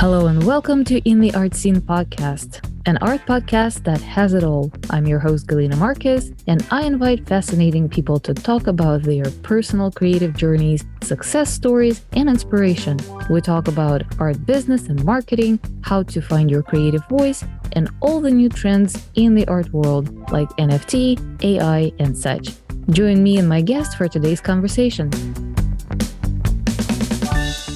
Hello and welcome to In the Art Scene podcast, an art podcast that has it all. I'm your host, Galina Marquez, and I invite fascinating people to talk about their personal creative journeys, success stories, and inspiration. We talk about art business and marketing, how to find your creative voice, and all the new trends in the art world like NFT, AI, and such. Join me and my guest for today's conversation.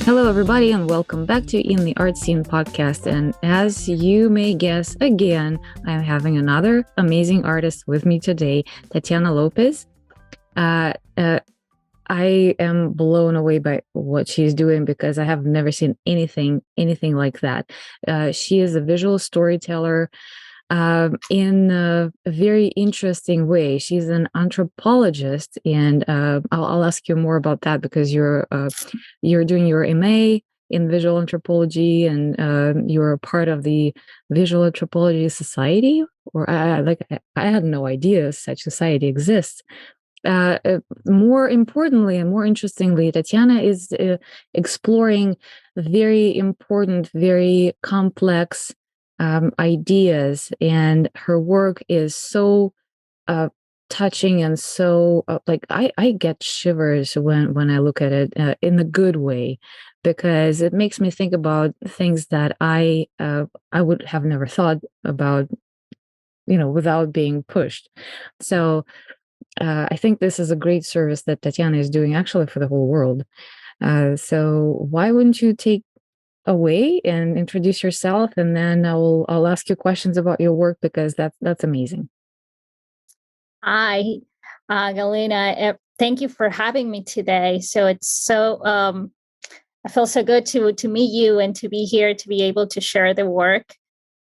Hello, everybody, and welcome back to In the Art Scene podcast. And as you may guess, again, I'm having another amazing artist with me today, Tatiana Lopez. I am blown away by what she's doing because I have never seen anything like that. She is a visual storyteller in a very interesting way. She's an anthropologist, and I'll ask you more about that because you're doing your MA in visual anthropology, and you're a part of the Visual Anthropology Society. Or I had no idea such society exists. More importantly and more interestingly, Tatiana is exploring very important, very complex ideas, and her work is so touching and so I get shivers when I look at it in a good way, because it makes me think about things that I would have never thought about, without being pushed. So I think this is a great service that Tatiana is doing actually for the whole world. So why wouldn't you take away and introduce yourself, and then I'll ask you questions about your work, because that's amazing. Hi, Galina. Thank you for having me today. So it's so I feel so good to meet you and to be here to be able to share the work.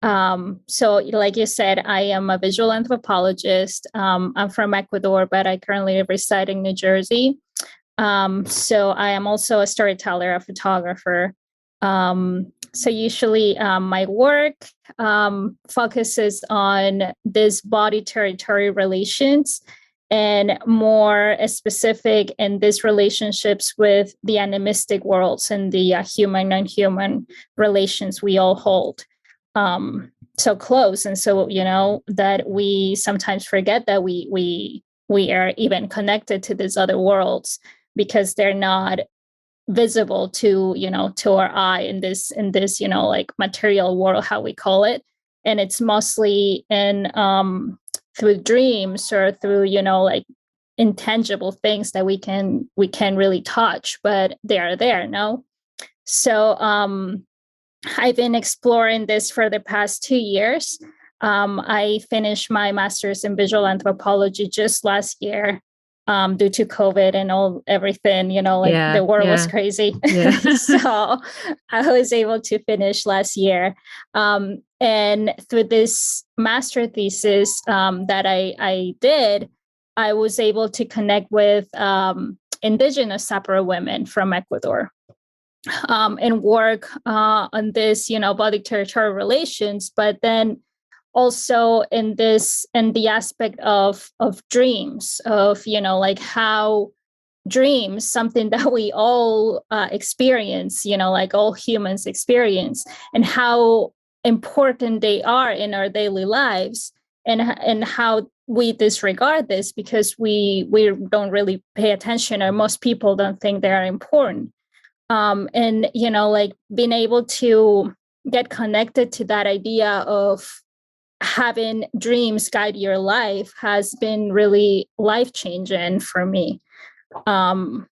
So like you said, I am a visual anthropologist. I'm from Ecuador, but I currently reside in New Jersey. So I am also a storyteller, a photographer. So usually my work focuses on this body-territory relations, and more specific in these relationships with the animistic worlds and the human-non-human relations we all hold so close. And so, that we sometimes forget that we are even connected to these other worlds because they're not visible to our eye in this like material world, how we call it. And it's mostly in through dreams or through like intangible things that we can really touch, but they are there. No. So I've been exploring this for the past 2 years. I finished my master's in visual anthropology just last year. Due to COVID and everything, the world was crazy. Yeah. So I was able to finish last year. And through this master thesis that I did, I was able to connect with indigenous Sapara women from Ecuador and work on this, body territorial relations, but then also in the aspect of dreams, of like how dreams, something that we all experience, like all humans experience, and how important they are in our daily lives, and how we disregard this because we don't really pay attention, or most people don't think they are important. And like being able to get connected to that idea of having dreams guide your life has been really life-changing for me. And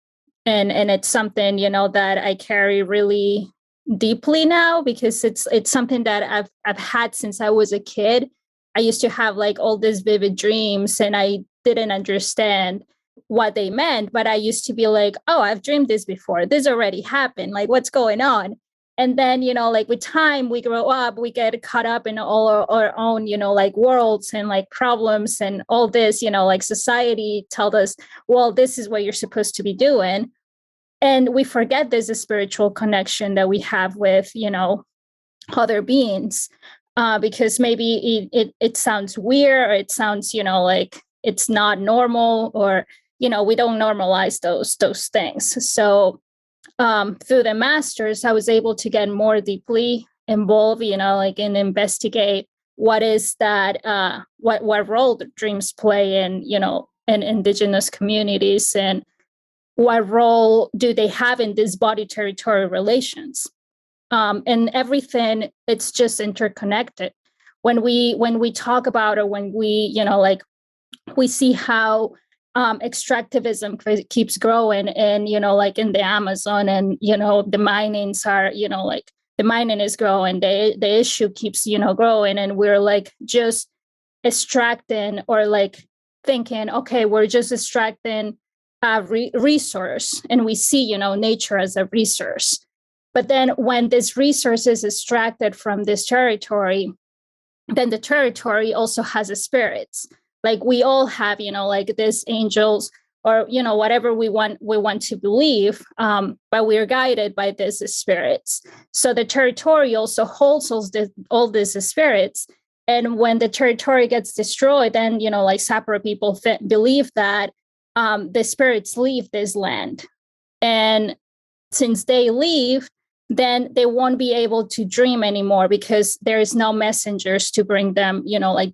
it's something, that I carry really deeply now, because it's something that I've had since I was a kid. I used to have like all these vivid dreams, and I didn't understand what they meant, but I used to be like, oh, I've dreamed this before. This already happened. Like, what's going on? And then, like with time, we grow up, we get caught up in all our own, like worlds and like problems and all this, like society tells us, well, this is what you're supposed to be doing. And we forget there's a spiritual connection that we have with, other beings, because maybe it sounds weird, or it sounds, like it's not normal, or, we don't normalize those things. So through the master's, I was able to get more deeply involved, and investigate what is that, what role the dreams play in indigenous communities, and what role do they have in these body territory relations. And everything, it's just interconnected. When we talk about it, when we see how extractivism keeps growing, and in the Amazon, and the minings are, the mining is growing, the issue keeps growing, and we're just extracting, or thinking, okay, we're just extracting a resource, and we see nature as a resource. But then when this resource is extracted from this territory, then the territory also has a spirits. We all have these angels, or whatever we want to believe, but we are guided by these spirits. So the territory also holds all these spirits. And when the territory gets destroyed, then Sapara people believe that the spirits leave this land, and since they leave, then they won't be able to dream anymore, because there is no messengers to bring them,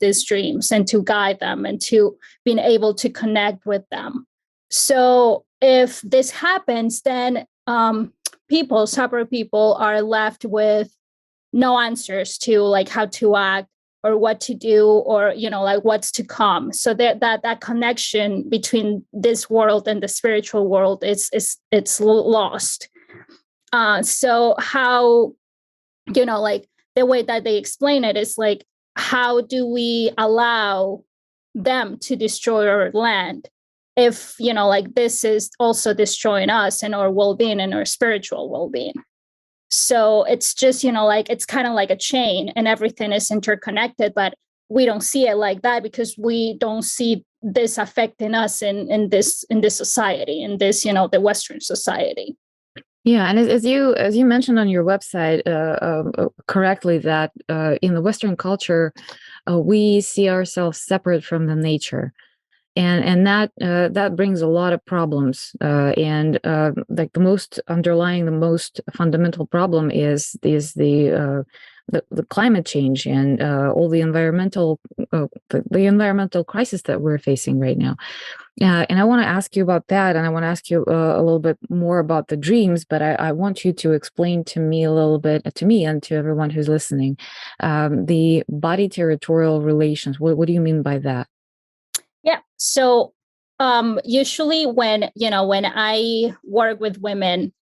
these dreams, and to guide them, and to being able to connect with them. So if this happens, then Sapara people are left with no answers to how to act, or what to do, or what's to come. So that connection between this world and the spiritual world it's lost. So how, the way that they explain it is how do we allow them to destroy our land if, this is also destroying us and our well-being and our spiritual well-being? So it's just, it's kind of like a chain, and everything is interconnected, but we don't see it like that, because we don't see this affecting us in this society, in this, the Western society. Yeah, and as you mentioned on your website correctly, that in the Western culture, we see ourselves separate from the nature, and that brings a lot of problems. And the most fundamental problem is the climate change, and all the environmental crisis that we're facing right now. And I want to ask you about that, and I want to ask you a little bit more about the dreams, but I want you to explain to me a little bit, to me and to everyone who's listening, the body territorial relations. What do you mean by that? Yeah. So usually when I work with women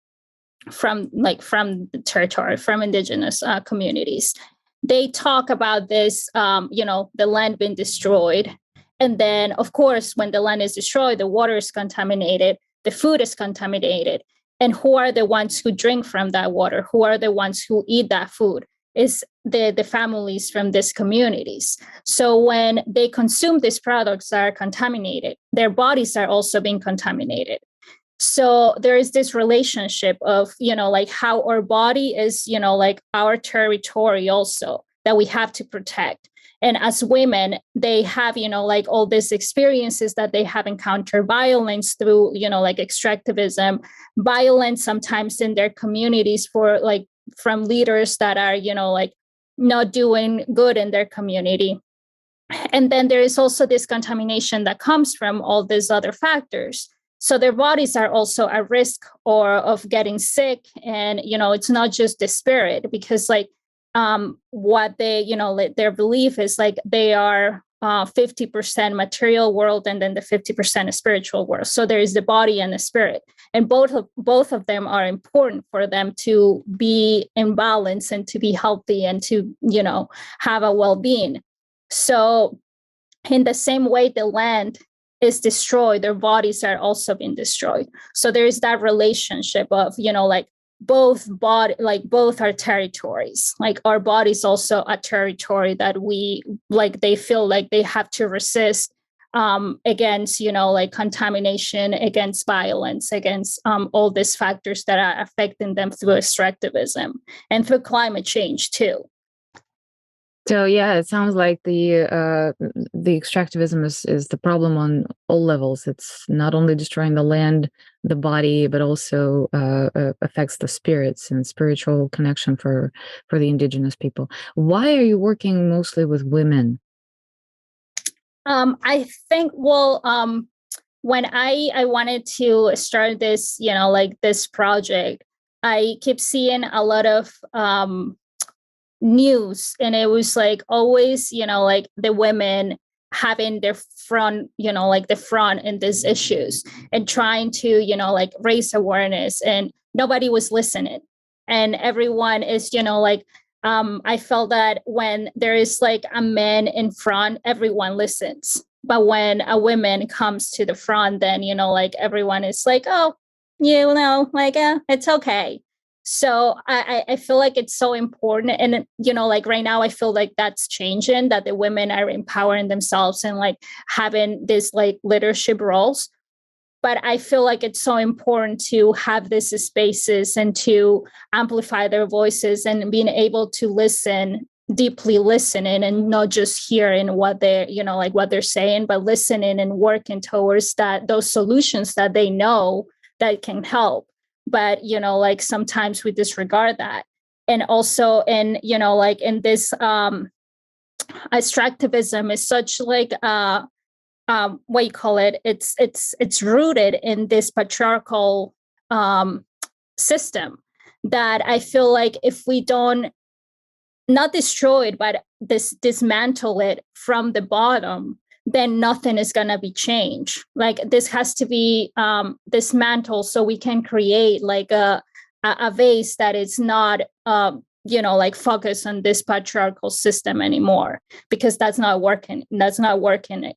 from the territory, from indigenous communities, they talk about this, the land being destroyed. And then, of course, when the land is destroyed, the water is contaminated, the food is contaminated. And who are the ones who drink from that water? Who are the ones who eat that food? Is the families from these communities. So when they consume these products that are contaminated, their bodies are also being contaminated. So there is this relationship of, how our body is, our territory also that we have to protect. And as women, they have, all these experiences that they have encountered, violence through, extractivism, violence sometimes in their communities from leaders that are, not doing good in their community. And then there is also this contamination that comes from all these other factors. So their bodies are also at risk of getting sick. And, it's not just the spirit, because what they, their belief is they are 50% material world, and then the 50% spiritual world. So there is the body and the spirit, and both of them are important for them to be in balance and to be healthy and to have a well-being. So in the same way the land is destroyed, their bodies are also being destroyed. So there is that relationship of both our territories, our bodies also a territory that we they feel like they have to resist against contamination, against violence, against all these factors that are affecting them through extractivism and through climate change too. So yeah, it sounds like the extractivism is the problem on all levels. It's not only destroying the land, the body, but also affects the spirits and spiritual connection for the indigenous people. Why are you working mostly with women? I think, well, when I wanted to start this, like this project, I kept seeing a lot of news, and it was like always, like the women having their front, like the front in these issues and trying to, like raise awareness, and nobody was listening. And everyone is, like, I felt that when there is like a man in front, everyone listens. But when a woman comes to the front, then, like everyone is like, oh, like, it's okay. So I feel like it's so important. And, like right now, I feel like that's changing, that the women are empowering themselves and like having this like leadership roles. But I feel like it's so important to have these spaces and to amplify their voices and being able to listen, deeply listening, and not just hearing what they're, like what they're saying, but listening and working towards those solutions that they know that can help. But, like sometimes we disregard that. And also in, like in this extractivism is such like what you call it, it's rooted in this patriarchal system, that I feel like if we don't, not destroy it, but dismantle it from the bottom, then nothing is going to be changed. Like this has to be dismantled so we can create like a vase that is not like focus on this patriarchal system anymore, because that's not working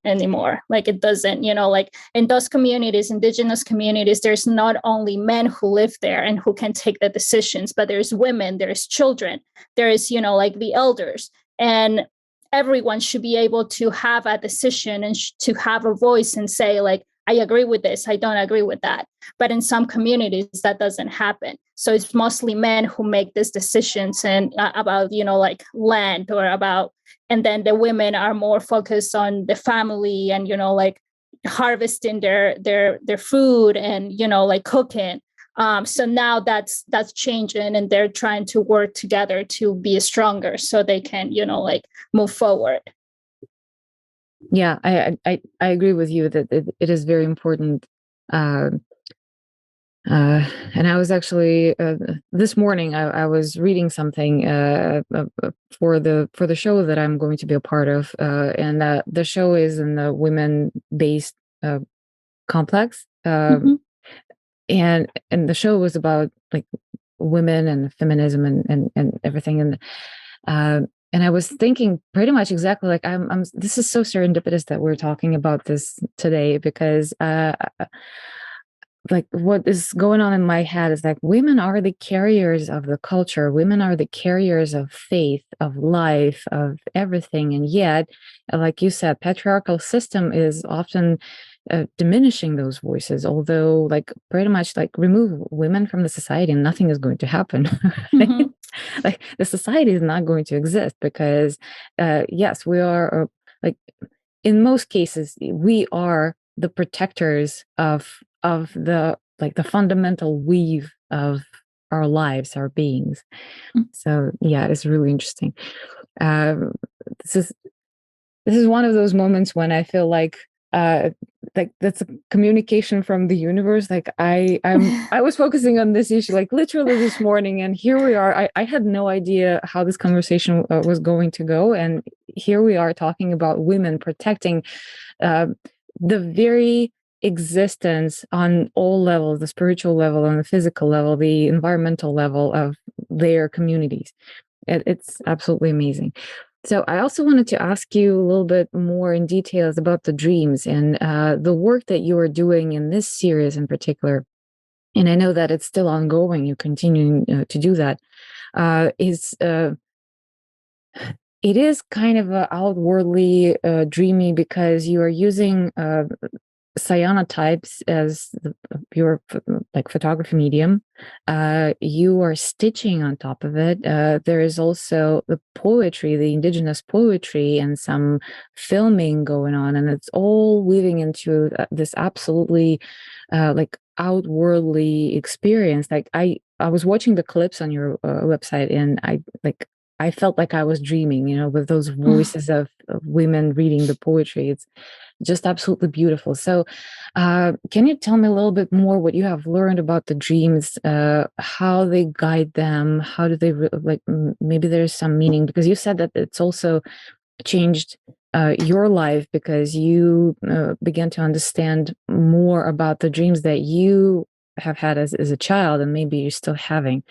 anymore. Like it doesn't, like in those communities, indigenous communities, there's not only men who live there and who can take the decisions, but there's women, there's children, there is, like the elders, and everyone should be able to have a decision and to have a voice and say like, I agree with this, I don't agree with that. But in some communities that doesn't happen. So it's mostly men who make these decisions and about, like land or about, and then the women are more focused on the family and, like harvesting their food and, like cooking. So now that's changing, and they're trying to work together to be stronger so they can, like move forward. Yeah, I agree with you that it is very important. And I was actually this morning I was reading something for the show that I'm going to be a part of, and the show is in the women-based complex, Mm-hmm. and the show was about like women and feminism and everything, and I was thinking pretty much exactly like I'm. This is so serendipitous that we're talking about this today, because like what is going on in my head is like women are the carriers of the culture, women are the carriers of faith, of life, of everything, and yet, like you said, patriarchal system is often diminishing those voices, although like pretty much like remove women from the society and nothing is going to happen. Mm-hmm. Like the society is not going to exist, because yes, we are like in most cases we are the protectors of the like the fundamental weave of our lives, our beings. So yeah, it's really interesting. um this is this is one of those moments when I feel uh like that's a communication from the universe. Like I was focusing on this issue like literally this morning, and here we are. I had no idea how this conversation was going to go, and here we are talking about women protecting uh, the very existence on all levels, the spiritual level, on the physical level, the environmental level of their communities. It's absolutely amazing. So I also wanted to ask you a little bit more in details about the dreams and the work that you are doing in this series in particular. And I know that it's still ongoing. You're continuing to do that. Is It is kind of outwardly dreamy, because you are using cyanotypes as your like photography medium. You are stitching on top of it. There is also the poetry, the indigenous poetry, and some filming going on, and it's all weaving into this absolutely like outwardly experience. Like I was watching the clips on your website, and I felt like I was dreaming, with those voices of women reading the poetry. It's just absolutely beautiful. So, can you tell me a little bit more what you have learned about the dreams, how they guide them, how do they maybe there's some meaning, because you said that it's also changed your life because you began to understand more about the dreams that you have had as a child and maybe you're still having.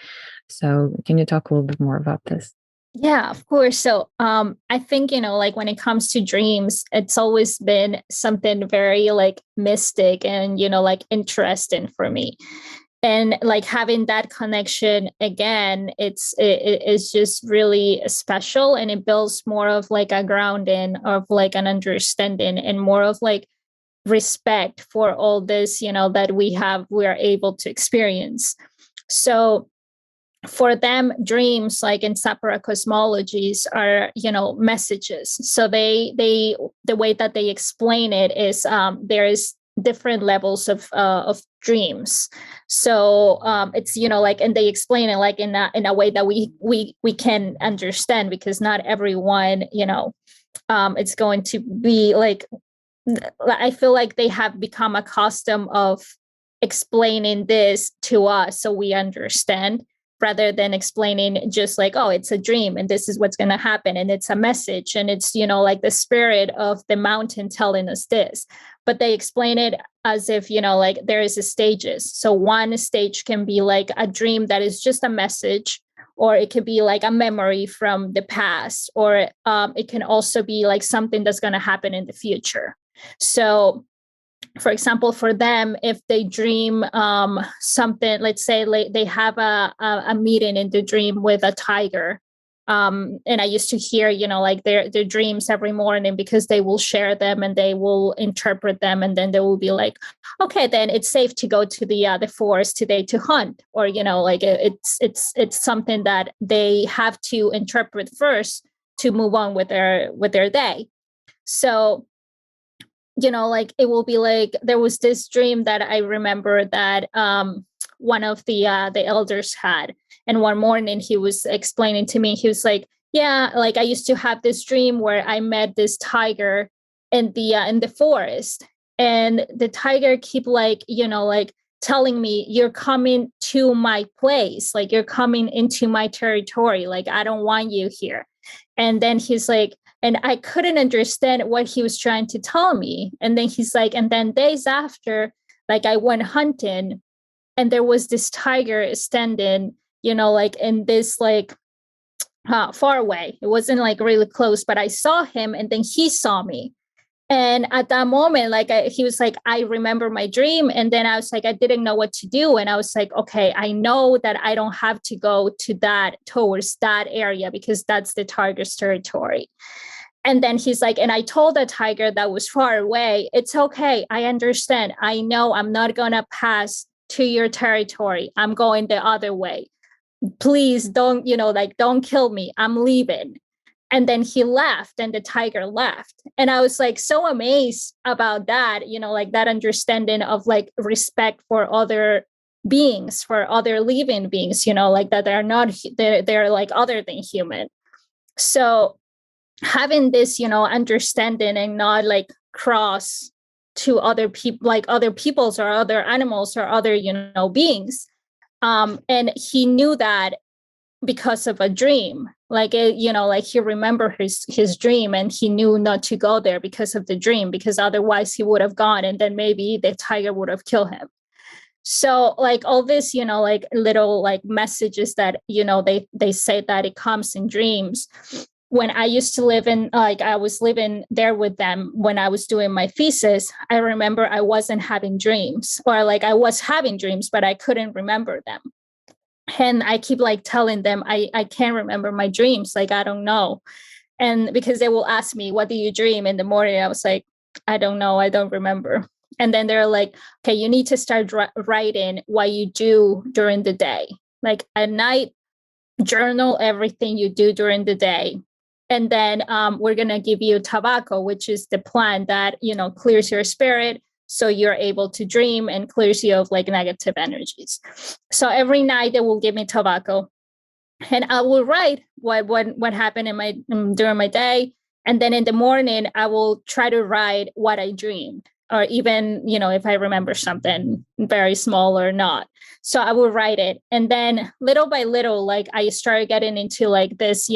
So, can you talk a little bit more about this? Yeah, of course. So I think, like when it comes to dreams, it's always been something very like mystic and, like interesting for me. And like having that connection again, it's just really special, and it builds more of like a grounding of like an understanding and more of like respect for all this, that we are able to experience. So for them, dreams, like in separate cosmologies, are messages. So they the way that they explain it is there is different levels of dreams. So it's like, and they explain it like in a way that we can understand, because not everyone it's going to be like, I feel like they have become accustomed of explaining this to us so we understand, rather than explaining just like, oh, it's a dream and this is what's going to happen and it's a message and it's like the spirit of the mountain telling us this. But they explain it as if like there is a stages. So one stage can be like a dream that is just a message, or it could be like a memory from the past, or it can also be like something that's going to happen in the future. So for example, for them, if they dream something, let's say they have a meeting in the dream with a tiger. And I used to hear, like their dreams every morning, because they will share them and they will interpret them. And then they will be like, okay, then it's safe to go to the forest today to hunt. Or, like it's something that they have to interpret first to move on with their day. So like it will be like, there was this dream that I remember that one of the elders had. And one morning he was explaining to me, he was like, yeah, like I used to have this dream where I met this tiger in the forest. And the tiger keep like, like telling me, you're coming to my place, like you're coming into my territory, like I don't want you here. And then he's like, and I couldn't understand what he was trying to tell me. And then he's like, and then days after, like I went hunting and there was this tiger standing, like in this like far away. It wasn't like really close, but I saw him and then he saw me. And at that moment, like he was like, I remember my dream. And then I was like, I didn't know what to do. And I was like, okay, I know that I don't have to go towards that area, because that's the tiger's territory. And then he's like, and I told the tiger that was far away, it's okay. I understand. I know I'm not going to pass to your territory. I'm going the other way. Please don't, like, don't kill me. I'm leaving. And then he left and the tiger left. And I was like so amazed about that, like that understanding of like respect for other beings, for other living beings, like that they're like other than human. So having this, understanding and not like cross to other people, like other peoples or other animals or other, beings. And he knew that because of a dream, like like he remembered his dream, and he knew not to go there because of the dream, because otherwise he would have gone and then maybe the tiger would have killed him. So like all this, like little like messages that they say that it comes in dreams. When I used to live in, like I was living there with them when I was doing my thesis, I remember I wasn't having dreams, or like I was having dreams but I couldn't remember them. And I keep like telling them, I can't remember my dreams. Like, I don't know. And because they will ask me, what do you dream in the morning? I was like, I don't know. I don't remember. And then they're like, okay, you need to start writing what you do during the day. Like at night, journal everything you do during the day. And then we're going to give you tobacco, which is the plant that, clears your spirit. So you're able to dream and clears you of like negative energies. So every night they will give me tobacco, and I will write what happened during my day. And then in the morning, I will try to write what I dreamed, or even, if I remember something very small or not. So I will write it. And then little by little, like I started getting into like this,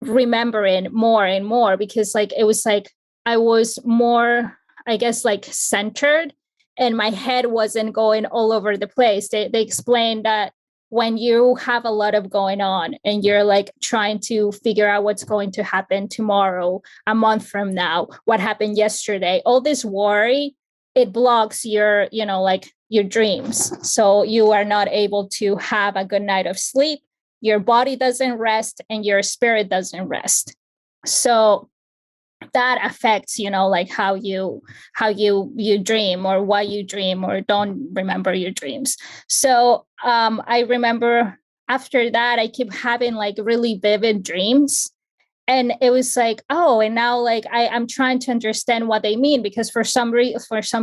remembering more and more, because like it was like I was more, I guess, like centered, and my head wasn't going all over the place. They explained that when you have a lot of going on and you're like trying to figure out what's going to happen tomorrow, a month from now, what happened yesterday, all this worry, it blocks your, like your dreams. So you are not able to have a good night of sleep. Your body doesn't rest and your spirit doesn't rest. So that affects, like how you dream, or why you dream or don't remember your dreams. So I remember after that, I keep having like really vivid dreams. And it was like, oh, and now like I'm trying to understand what they mean, because for some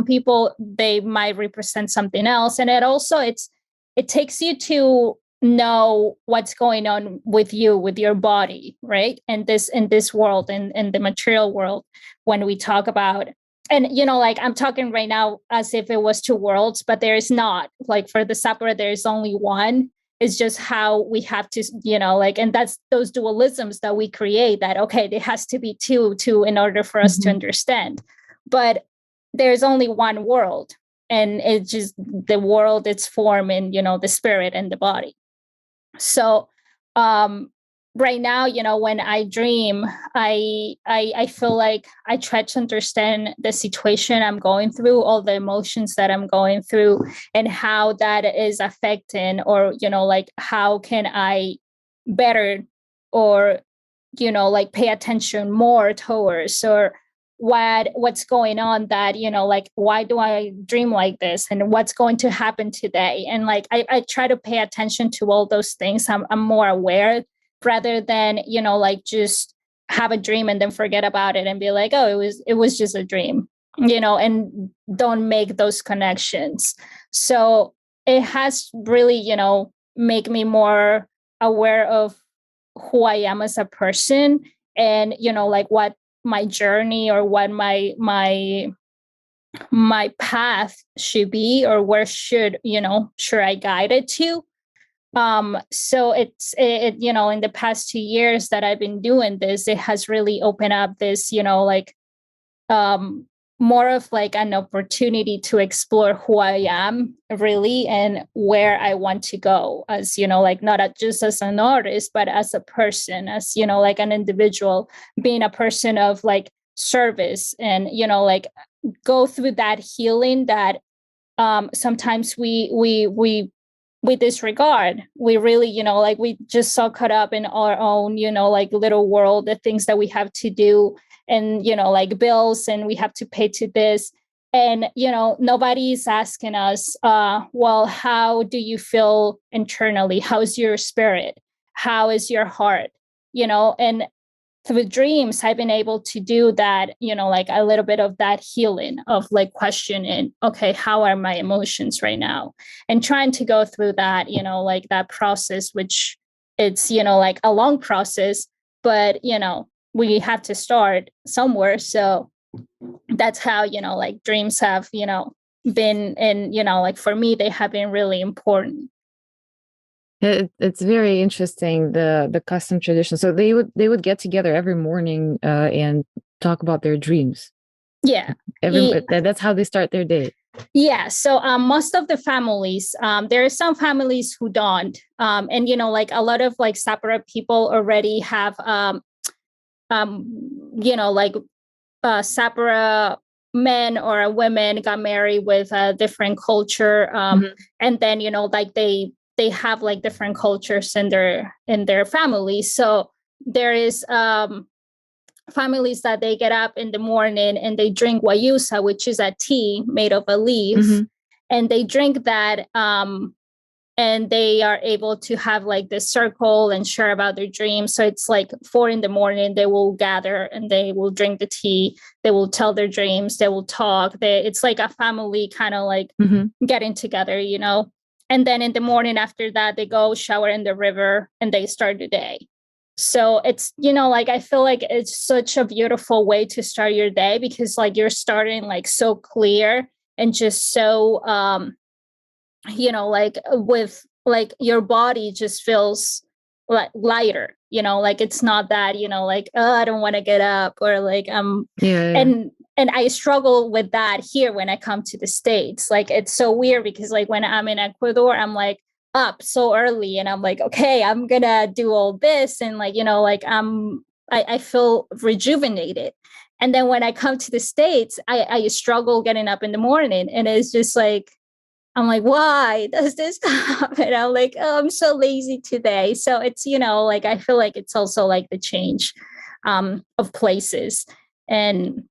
people, they might represent something else. And it takes you to know what's going on with you, with your body, right? And in this world, in the material world, when we talk about, and like I'm talking right now as if it was two worlds, but there is not. Like for the supper, there is only one. It's just how we have to, like, and that's those dualisms that we create, that okay, there has to be two in order for us to understand. But there's only one world, and it's just the world, its form in, the spirit and the body. So right now, when I dream, I feel like I try to understand the situation I'm going through, all the emotions that I'm going through, and how that is affecting, or, like how can I better, or, like pay attention more towards, or what's going on, that, like, why do I dream like this, and what's going to happen today? And like, I try to pay attention to all those things. I'm more aware, rather than, like just have a dream and then forget about it and be like, oh, it was just a dream, and don't make those connections. So it has really, make me more aware of who I am as a person, and, like what my journey, or what my path should be, or where should I guide it to. So it in the past 2 years that I've been doing this, it has really opened up this, like more of like an opportunity to explore who I am really, and where I want to go, as, like not just as an artist, but as a person, as, like an individual, being a person of like service, and, like go through that healing that sometimes we disregard. We really, like we just so caught up in our own, like little world, the things that we have to do, and, like bills, and we have to pay to this. And, nobody's asking us, well, how do you feel internally? How's your spirit? How is your heart? And through dreams, I've been able to do that, like a little bit of that healing, of like questioning, okay, how are my emotions right now? And trying to go through that, like that process, which it's, like a long process, but, we have to start somewhere. So that's how, like dreams have, been, and, like for me, they have been really important. It's very interesting, the custom tradition. So they would get together every morning and talk about their dreams. Yeah, that's how they start their day. Yeah. So most of the families, there are some families who don't, and like a lot of like separate people already have, like separate men or women got married with a different culture, and then like they have like different cultures in their family. So there is families that they get up in the morning and they drink guayusa, which is a tea made of a leaf, and they drink that, and they are able to have like this circle and share about their dreams. So it's like 4 a.m, they will gather and they will drink the tea. They will tell their dreams. They will talk. It's like a family kind of like getting together, you know. And then in the morning after that, they go shower in the river and they start the day. So it's, you know, like I feel like it's such a beautiful way to start your day, because like you're starting like so clear and just so you know, like with like your body just feels like lighter, you know, like it's not that, you know, like, oh, I don't want to get up, or like and I struggle with that here when I come to the States. Like it's so weird because like when I'm in Ecuador, I'm like up so early and I'm like, okay, I'm gonna do all this, and like, you know, like I feel rejuvenated. And then when I come to the States, I struggle getting up in the morning, and it's just like, I'm like, why does this happen? I'm like, oh, I'm so lazy today. So it's, you know, like, I feel like it's also like the change of places, and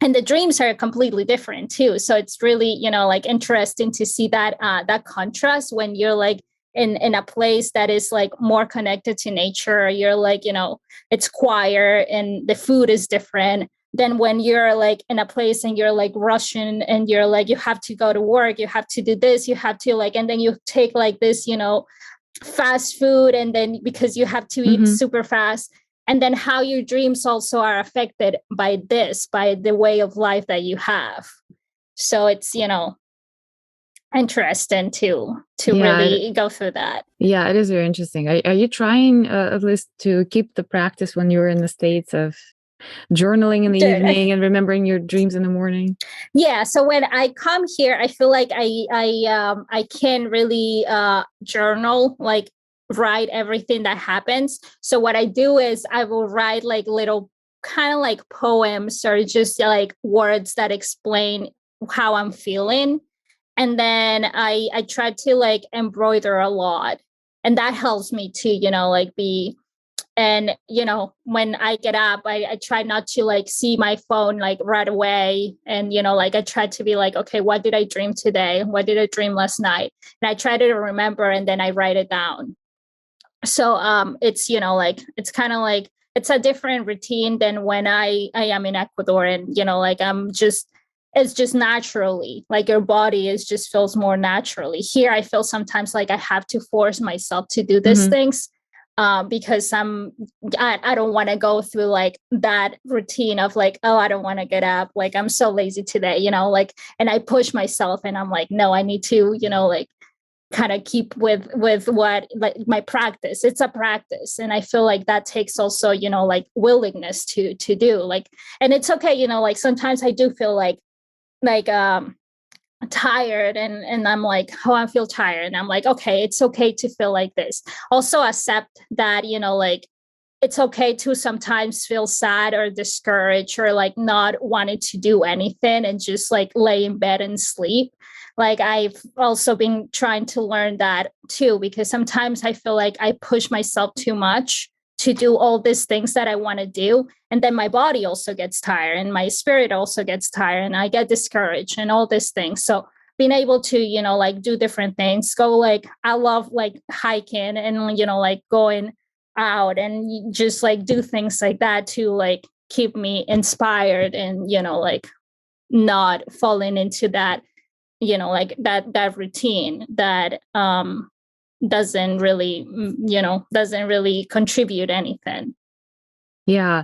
the dreams are completely different too. So it's really, you know, like interesting to see that that contrast when you're like in a place that is like more connected to nature. You're like, you know, it's quiet and the food is different than when you're like in a place and you're like rushing and you're like, you have to go to work, you have to do this, you have to like, and then you take like this, you know, fast food, and then because you have to eat super fast, and then how your dreams also are affected by this, by the way of life that you have. So it's, you know, interesting to really go through that. Yeah, it is very interesting. Are you trying at least to keep the practice when you're in the States of journaling in the evening and remembering your dreams in the morning? Yeah. So when I come here, I feel like I can really journal, like write everything that happens. So what I do is I will write like little kind of like poems, or just like words that explain how I'm feeling. And then I try to like embroider a lot. And that helps me to, you know, like be, and you know, when I get up, I try not to like see my phone like right away, and you know, like I try to be like, okay, what did I dream today, what did I dream last night, and I try to remember, and then I write it down. So it's, you know, like it's kind of like it's a different routine than when I am in Ecuador, and you know, like I'm just, it's just naturally, like your body is just feels more naturally. Here I feel sometimes like I have to force myself to do these things, because I don't want to go through like that routine of like, oh, I don't want to get up, like I'm so lazy today, you know, like, and I push myself and I'm like, no, I need to, you know, like kind of keep with what, like my practice. It's a practice, and I feel like that takes also, you know, like willingness to do, like, and it's okay, you know, like sometimes I do feel like tired, and I'm like, oh, I feel tired, and I'm like, okay, it's okay to feel like this. Also accept that, you know, like it's okay to sometimes feel sad or discouraged, or like not wanting to do anything and just like lay in bed and sleep. Like I've also been trying to learn that too, because sometimes I feel like I push myself too much to do all these things that I want to do. And then my body also gets tired, and my spirit also gets tired, and I get discouraged and all these things. So being able to, you know, like do different things, go like, I love like hiking and, you know, like going out and just like do things like that to like keep me inspired, and, you know, like not falling into that, you know, like that routine that doesn't really, you know, doesn't really contribute anything. Yeah.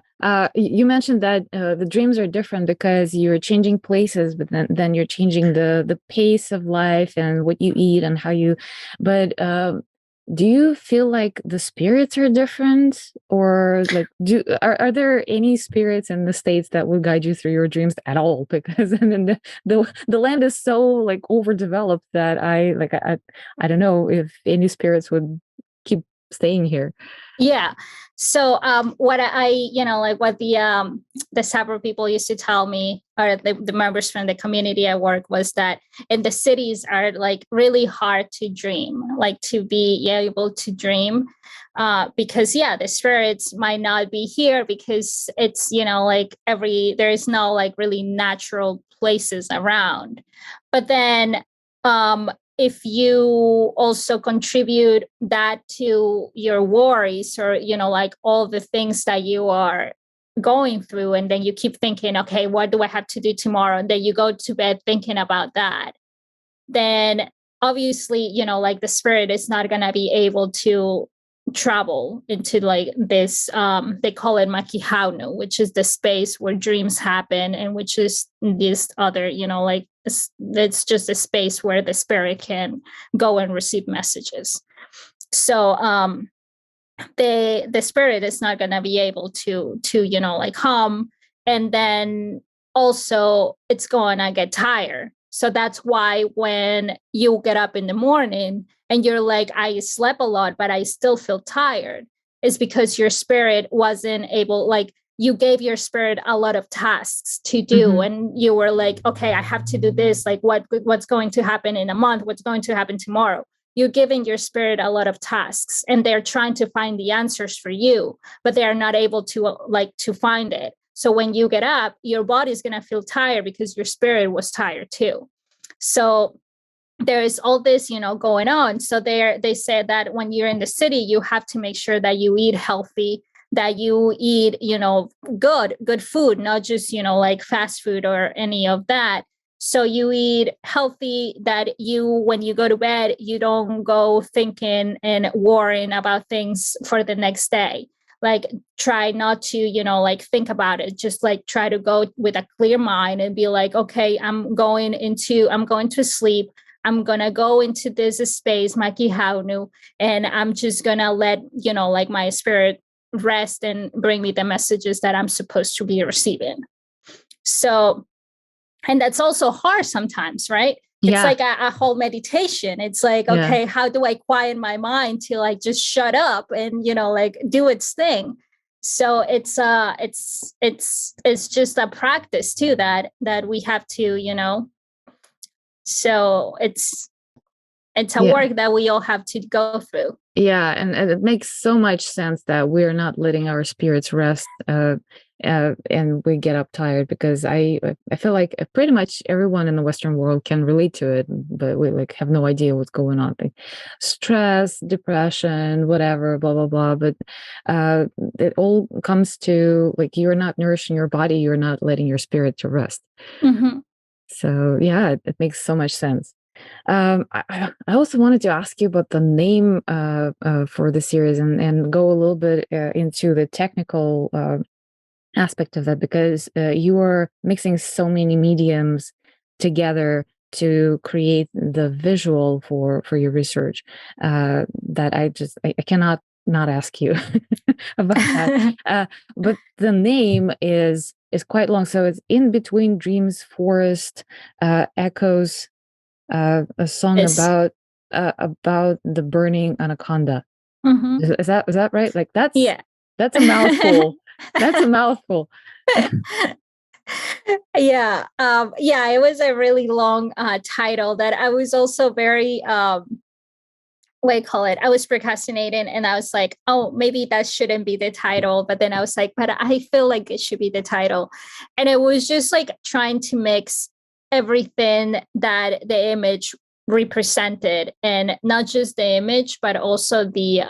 You mentioned that the dreams are different because you're changing places, but then you're changing the pace of life and what you eat and how you, but do you feel like the spirits are different, or like are there any spirits in the States that will guide you through your dreams at all? Because I mean the land is so like overdeveloped that I don't know if any spirits would keep staying here. Yeah. So what what the several people used to tell me, or the members from the community I work, was that in the cities are like really hard to dream, like to be able to dream, because the spirits might not be here because it's there is no like really natural places around. But then if you also contribute that to your worries, or like all the things that you are going through, and then you keep thinking, okay, what do I have to do tomorrow, and then you go to bed thinking about that, then obviously like the spirit is not going to be able to travel into like this they call it makihaunu, which is the space where dreams happen, and which is this other it's just a space where the spirit can go and receive messages. So the spirit is not going to be able to come, and then also it's going to get tired. So that's why when you get up in the morning and you're like, I slept a lot, but I still feel tired, is because your spirit wasn't able, like you gave your spirit a lot of tasks to do. And you were like, okay, I have to do this. Like what's going to happen in a month? What's going to happen tomorrow? You're giving your spirit a lot of tasks, and they're trying to find the answers for you, but they are not able to to find it. So when you get up, your body's going to feel tired because your spirit was tired too. So there is all this, going on. So they said that when you're in the city, you have to make sure that you eat healthy, that you eat, good food, not just, like fast food or any of that. So you eat healthy, that when you go to bed, you don't go thinking and worrying about things for the next day. Like try not to, think about it. Just like try to go with a clear mind and be like, okay, I'm going to sleep. I'm going to go into this space, makihaunu, and I'm just going to let, my spirit rest and bring me the messages that I'm supposed to be receiving. So, and that's also hard sometimes, right? It's like a whole meditation. It's like, okay, how do I quiet my mind to like just shut up and, do its thing? So it's just a practice too that we have to, so it's a work that we all have to go through. Yeah. And it makes so much sense that we're not letting our spirits rest. And we get up tired, because I feel like pretty much everyone in the Western world can relate to it, but we like have no idea what's going on. Like stress, depression, whatever, blah, blah, blah. But it all comes to like, you're not nourishing your body, you're not letting your spirit to rest. So yeah, it makes so much sense. I also wanted to ask you about the name for the series, and go a little bit into the technical aspect of that, because you are mixing so many mediums together to create the visual for your research, that I cannot not ask you about that. But the name is quite long, so it's In Between Dreams, Forest, Echoes, a song about the burning anaconda. Is that right? Like that's a mouthful. That's a mouthful. It was a really long title that I was also very what do you call it? I was procrastinating, and I was like, oh, maybe that shouldn't be the title. But then I was like, but I feel like it should be the title. And it was just like trying to mix everything that the image represented, and not just the image, but also the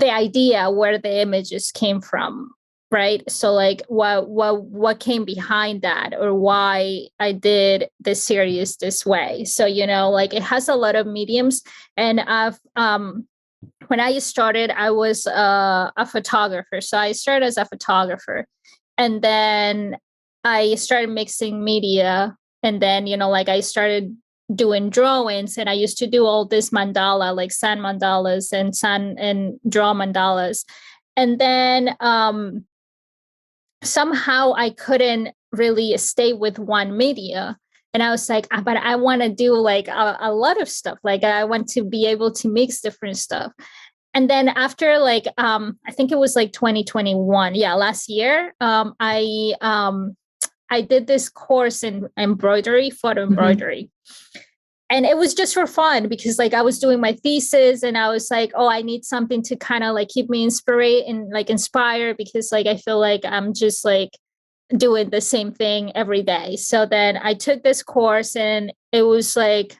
idea where the images came from, right? So like what came behind that, or why I did the series this way. So like it has a lot of mediums, and I've when I started, I was a photographer. So I started as a photographer, and then I started mixing media, and then like I started doing drawings, and I used to do all this mandala, like sand mandalas and draw mandalas. And then somehow I couldn't really stay with one media. And I was like, but I want to do like a lot of stuff. Like I want to be able to mix different stuff. And then after like, I think it was like 2021. Yeah, last year, I did this course in embroidery, photo embroidery. And it was just for fun because like I was doing my thesis and I was like, oh, I need something to kind of like keep me inspired because like I feel like I'm just like doing the same thing every day. So then I took this course and it was like,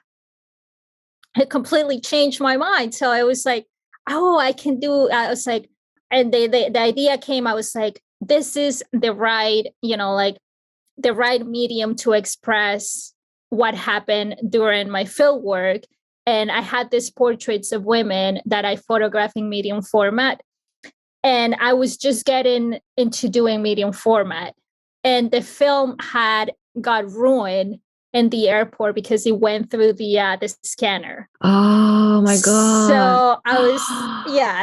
it completely changed my mind. So I was like, oh, I can do, I was like, and the idea came, I was like, this is the right, like the right medium to express what happened during my field work. And I had these portraits of women that I photographed in medium format. And I was just getting into doing medium format. And the film got ruined in the airport because it went through the scanner. Oh my God.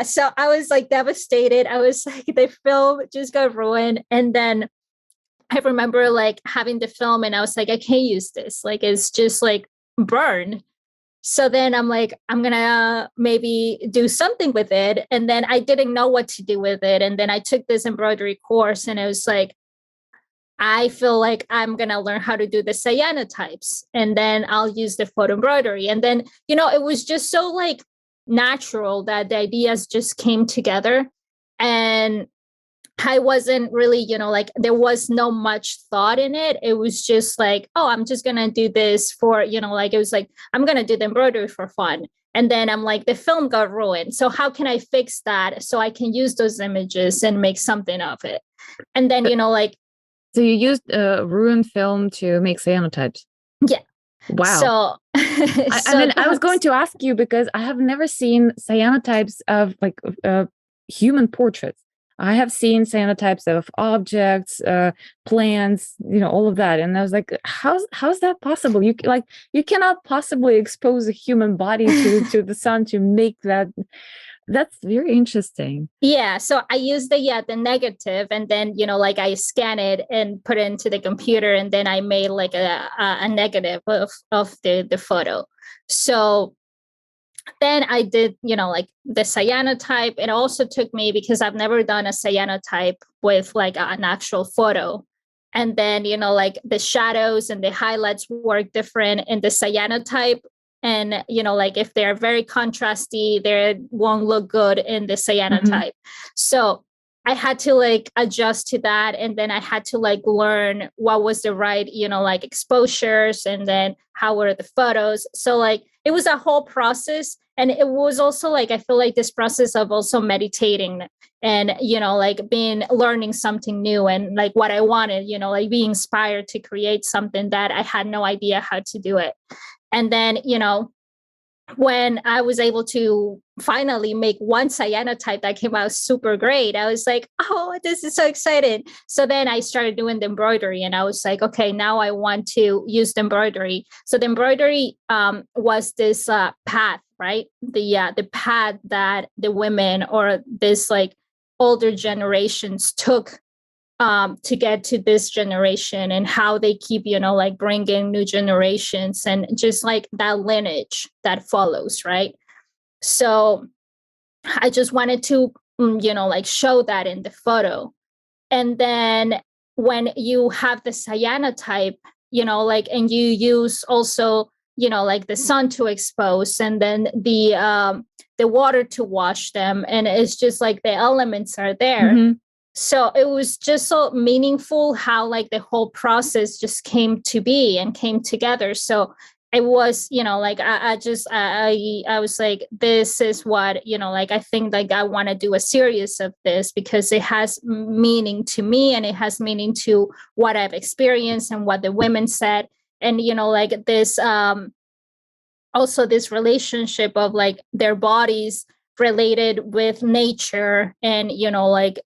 So I was like devastated. I was like, the film just got ruined. And then I remember like having the film and I was like, I can't use this. Like, it's just like burned. So then I'm like, I'm going to maybe do something with it. And then I didn't know what to do with it. And then I took this embroidery course and it was like, I feel like I'm going to learn how to do the cyanotypes and then I'll use the photo embroidery. And then, it was just so like natural that the ideas just came together. And I wasn't really, like there was no much thought in it. It was just like, oh, I'm just going to do this for, like it was like, I'm going to do the embroidery for fun. And then I'm like, the film got ruined. So how can I fix that so I can use those images and make something of it? And then, like. So you used a ruined film to make cyanotypes? Yeah. Wow. I was going to ask you because I have never seen cyanotypes of like human portraits. I have seen cyanotypes of objects, plants, all of that. And I was like, how's that possible? You cannot possibly expose a human body to the sun to make that. That's very interesting. Yeah. So I used the negative and then, like I scan it and put it into the computer and then I made like a negative of the photo. So then I did, like the cyanotype. It also took me because I've never done a cyanotype with like an actual photo. And then, like the shadows and the highlights work different in the cyanotype. And, like if they're very contrasty, they won't look good in the cyanotype. So I had to like adjust to that. And then I had to like learn what was the right, like exposures and then how were the photos. So like it was a whole process. And it was also like, I feel like this process of also meditating and, like learning something new and like what I wanted, like being inspired to create something that I had no idea how to do it. And then, when I was able to finally make one cyanotype that came out super great, I was like, oh, this is so exciting. So then I started doing the embroidery and I was like, okay, now I want to use the embroidery. So the embroidery was this path, right? The path that the women or this like older generations took to get to this generation and how they keep, like bringing new generations and just like that lineage that follows, right? So I just wanted to, like show that in the photo. And then when you have the cyanotype, like, and you use also, like the sun to expose and then the water to wash them. And it's just like the elements are there. So it was just so meaningful how like the whole process just came to be and came together. So it was, like I was like, this is what, like I think like I want to do a series of this because it has meaning to me and it has meaning to what I've experienced and what the women said. And, like this, also this relationship of like their bodies related with nature and like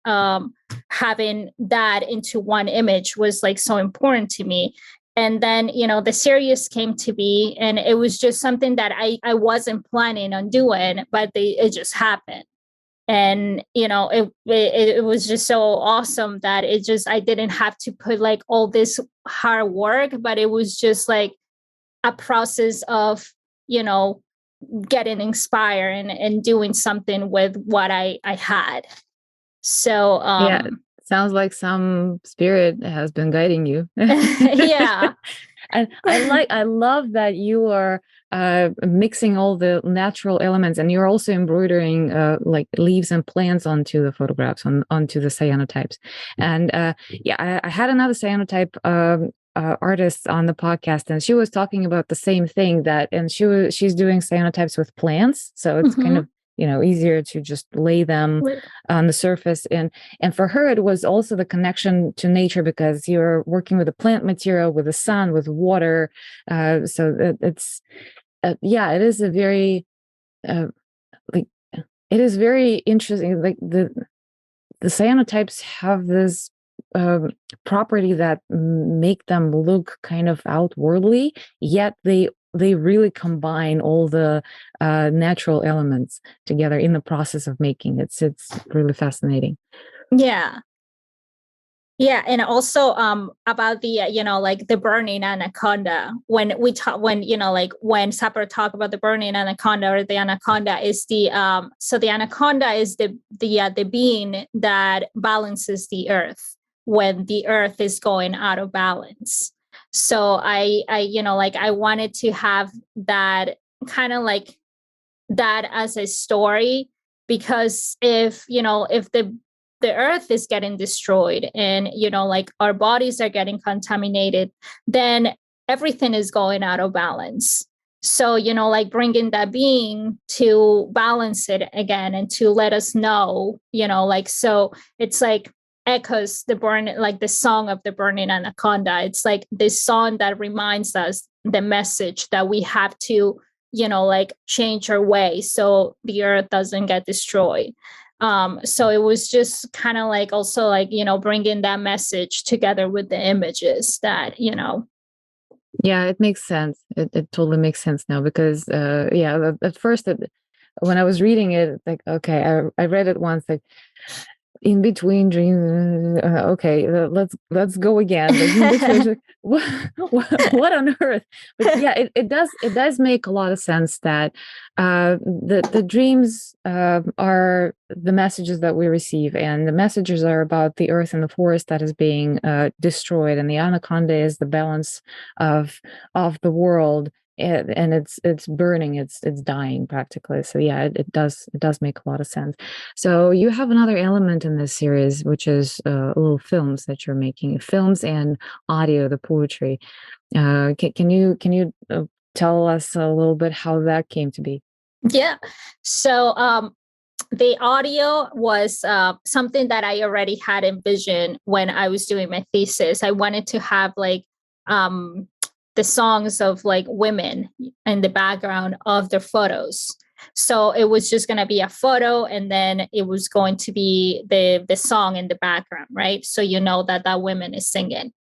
having that into one image was like so important to me. And then the series came to be and it was just something that I wasn't planning on doing, but it just happened. And it was just so awesome that I didn't have to put like all this hard work, but it was just like a process of getting inspired and doing something with what I had. So yeah, sounds like some spirit has been guiding you. yeah. And I love that you are mixing all the natural elements, and you're also embroidering like leaves and plants onto the photographs, onto the cyanotypes. And yeah, I had another cyanotype artist on the podcast, and she was talking about the same thing, and she's doing cyanotypes with plants, so it's kind of easier to just lay them on the surface. And for her, it was also the connection to nature, because you're working with the plant material, with the sun, with water. So it's yeah, it is a very like it is very interesting. Like the cyanotypes have this property that make them look kind of outwardly, yet they really combine all the natural elements together in the process of making. It's really fascinating. Yeah. Yeah, and also about the like the burning anaconda. When we talk, when like when Sapper talk about the burning anaconda, or the anaconda is the so the anaconda is the being that balances the earth when the earth is going out of balance. So I like I wanted to have that kind of like that as a story, because if the earth is getting destroyed, and like our bodies are getting contaminated, then everything is going out of balance. So like bringing that being to balance it again, and to let us know, like, so it's like echoes like the song of the burning anaconda. It's like this song that reminds us the message that we have to like change our way so the earth doesn't get destroyed. So it was just kind of like also like bringing that message together with the images that Yeah, it makes sense. It totally makes sense now, because yeah, at first when I was reading it, like, okay, I read it once, like, in between dreams. Okay, let's go again. Like, in between, what on earth? But yeah, it does make a lot of sense that the dreams are the messages that we receive, and the messages are about the earth and the forest that is being destroyed, and the anaconda is the balance of the world. And it's burning, it's dying practically. So yeah, it does make a lot of sense. So you have another element in this series, which is little films that you're making, films and audio, the poetry. Can you tell us a little bit how that came to be? Yeah. So the audio was something that I already had envisioned when I was doing my thesis. I wanted to have like the songs of like women in the background of their photos. So it was just going to be a photo, and then it was going to be the song in the background, right? So that woman is singing.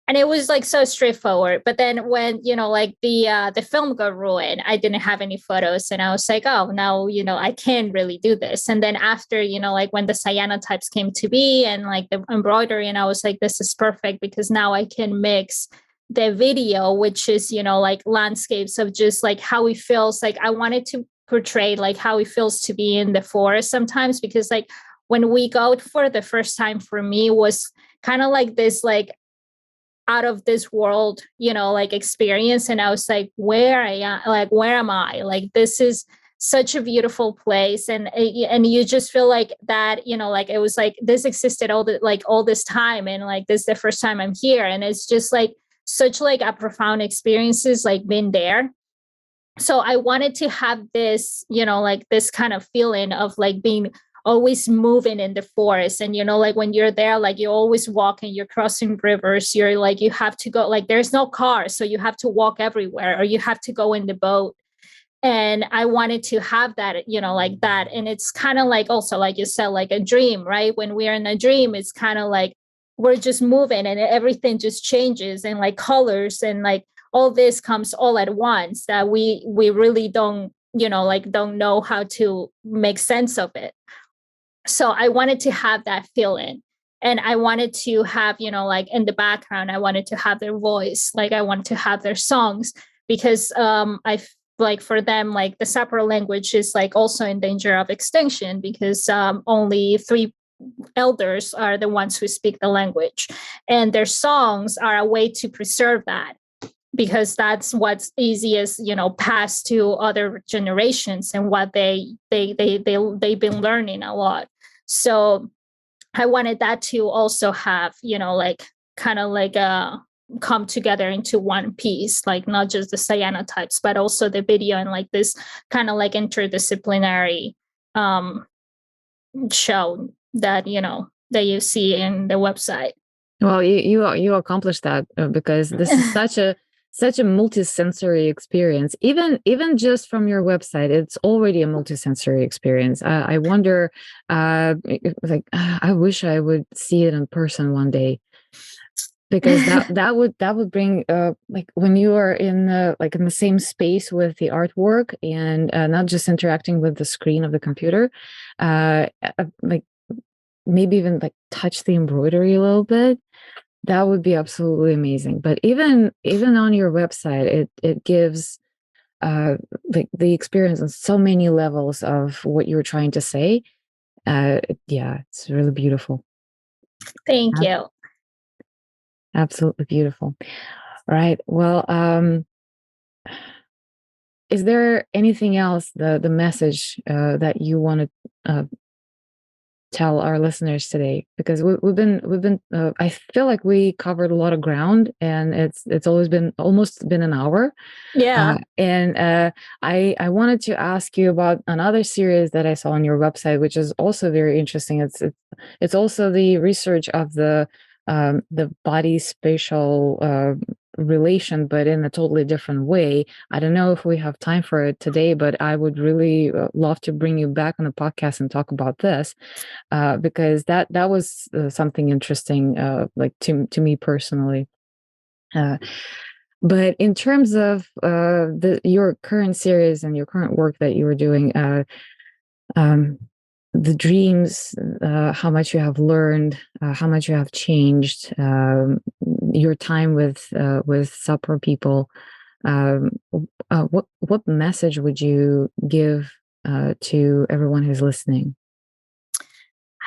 And it was like so straightforward. But then when like the film got ruined, I didn't have any photos, and I was like, oh, now I can't really do this. And then after like when the cyanotypes came to be, and like the embroidery, and I was like, this is perfect, because now I can mix the video, which is like landscapes of just like how it feels. Like I wanted to portray like how it feels to be in the forest sometimes, because like when we go for the first time, for me was kind of like this like out of this world like experience. And I was like, where am I? Like, this is such a beautiful place, and you just feel like that like it was like this existed all this time, and like this is the first time I'm here, and it's just like such like a profound experiences like being there. So I wanted to have this like this kind of feeling of like being always moving in the forest. And like when you're there, like you're always walking, you're crossing rivers, you're like, you have to go, like there's no cars, so you have to walk everywhere, or you have to go in the boat. And I wanted to have that like that. And it's kind of like also, like you said, like a dream, right? When we're in a dream, it's kind of like we're just moving, and everything just changes, and like colors, and like all this comes all at once, that we really don't like don't know how to make sense of it. So I wanted to have that feeling. And I wanted to have, like in the background, I wanted to have their voice, like I wanted to have their songs, because like for them, like the Sapro language is like also in danger of extinction, because only 3 elders are the ones who speak the language, and their songs are a way to preserve that, because that's what's easiest, passed to other generations, and what they've been learning a lot. So I wanted that to also have, like kind of like a come together into one piece, like not just the cyanotypes, but also the video, and like this kind of like interdisciplinary show that, that you see in the website. Well, you accomplished that because this is such a multisensory experience. Even just from your website, it's already a multisensory experience. I wonder, I wish I would see it in person one day, because that would bring like when you are in the same space with the artwork, and not just interacting with the screen of the computer, like maybe even like touch the embroidery a little bit. That would be absolutely amazing. But even on your website, it gives like the experience on so many levels of what you're trying to say. Yeah, it's really beautiful. Thank you. Absolutely beautiful. All right. Well, is there anything else, the message that you want to tell our listeners today? Because we've been I feel like we covered a lot of ground, and it's almost been an hour. Yeah. And I wanted to ask you about another series that I saw on your website, which is also very interesting. It's also the research of the body spatial relation, but in a totally different way. I don't know if we have time for it today, but I would really love to bring you back on the podcast and talk about this, because that was something interesting, like to me personally. But in terms of your current series and your current work that you were doing, the dreams, how much you have learned, how much you have changed, your time with Sapro people, what message would you give to everyone who's listening?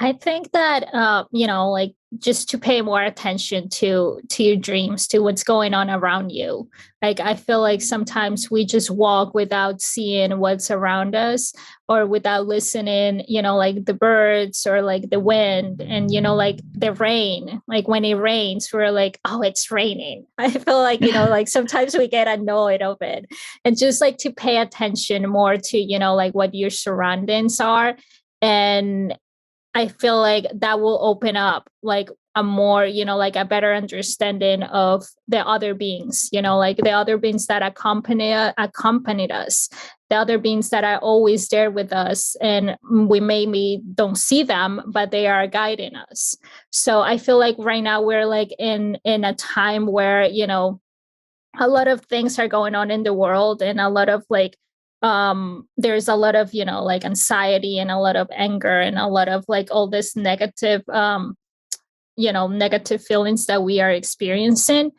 I think that like just to pay more attention to your dreams, to what's going on around you. Like I feel like sometimes we just walk without seeing what's around us, or without listening, like the birds, or like the wind, and like the rain. Like when it rains, we're like, oh, it's raining. I feel like, like sometimes we get annoyed of it. And just like to pay attention more to, like what your surroundings are. And I feel like that will open up like a more, like a better understanding of the other beings, like the other beings that accompanied us, the other beings that are always there with us. And we maybe don't see them, but they are guiding us. So I feel like right now we're like in a time where, a lot of things are going on in the world, and a lot of like there's a lot of like anxiety, and a lot of anger, and a lot of like all this negative negative feelings that we are experiencing.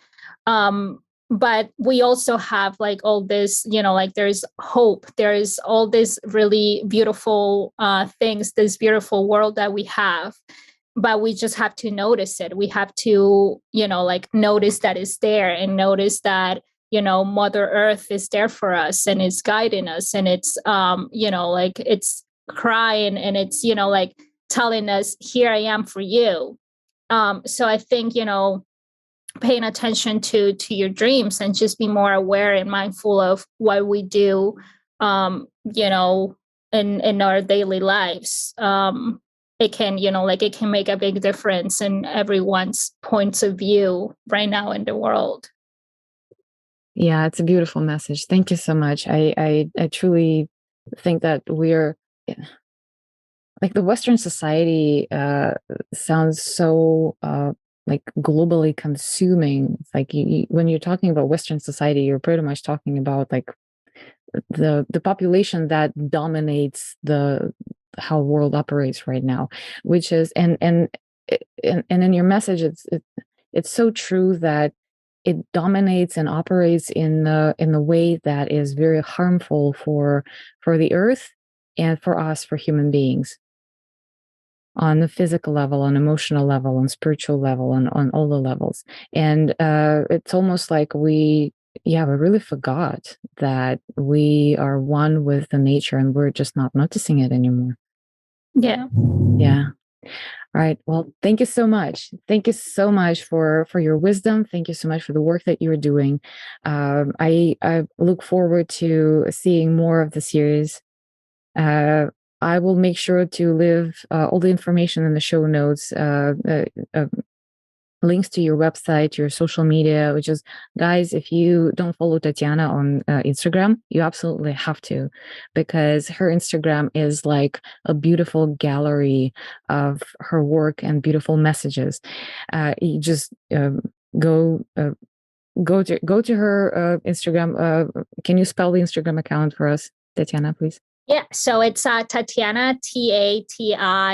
But we also have like all this, like there's hope, there's all these really beautiful things, this beautiful world that we have. But we just have to notice it. We have to like notice that it's there, and notice that Mother Earth is there for us, and it's guiding us, and it's like it's crying, and it's like telling us, here I am for you. So I think paying attention to your dreams, and just be more aware and mindful of what we do in our daily lives. It can like it can make a big difference in everyone's points of view right now in the world. Yeah, it's a beautiful message. Thank you so much. I truly think that we're like the Western society sounds so like globally consuming. It's like when you're talking about Western society, you're pretty much talking about like the population that dominates the how the world operates right now, which is and in your message, it's so true that it dominates and operates in the way that is very harmful for the earth and for us, for human beings, on the physical level, on emotional level, on spiritual level, on all the levels. And it's almost like we really forgot that we are one with the nature, and we're just not noticing it anymore. Yeah. All right. Well, thank you so much. Thank you so much for your wisdom. Thank you so much for the work that you're doing. I look forward to seeing more of the series. I will make sure to leave all the information in the show notes, links to your website, your social media, which is, guys, if you don't follow Tatiana on Instagram, you absolutely have to, because her Instagram is like a beautiful gallery of her work and beautiful messages. You just go to her Instagram. Can you spell the Instagram account for us, Tatiana, please? Yeah, so it's Tatiana, Tatiana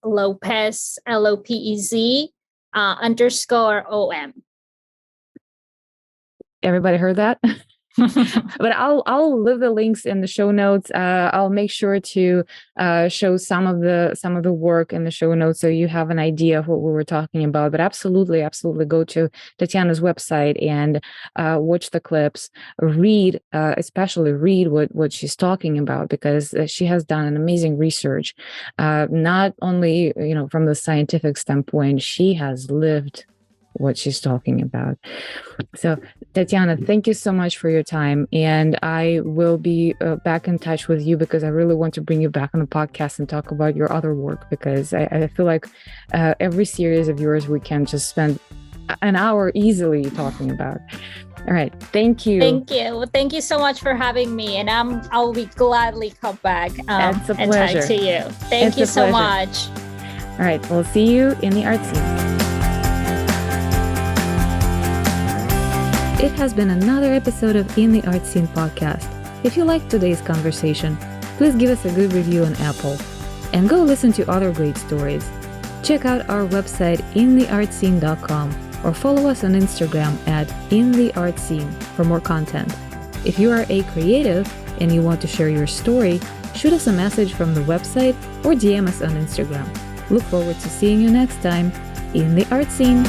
Lopez, Lopez _OM. Everybody heard that? But I'll leave the links in the show notes. I'll make sure to show some of the work in the show notes, so you have an idea of what we were talking about. But absolutely go to Tatiana's website and watch the clips. Especially read what she's talking about, because she has done an amazing research. Not only from the scientific standpoint, she has lived what she's talking about. So, Tatiana, thank you so much for your time. And I will be back in touch with you, because I really want to bring you back on the podcast and talk about your other work, because I feel like every series of yours we can just spend an hour easily talking about. All right. Thank you. Thank you. Well, thank you so much for having me. And I'll be gladly come back and talk to you. Thank you so much. All right. We'll see you in the art scene. It has been another episode of In the Art Scene podcast. If you liked today's conversation, please give us a good review on Apple and go listen to other great stories. Check out our website intheartscene.com or follow us on Instagram at intheartscene for more content. If you are a creative and you want to share your story, shoot us a message from the website or DM us on Instagram. Look forward to seeing you next time in the Art Scene.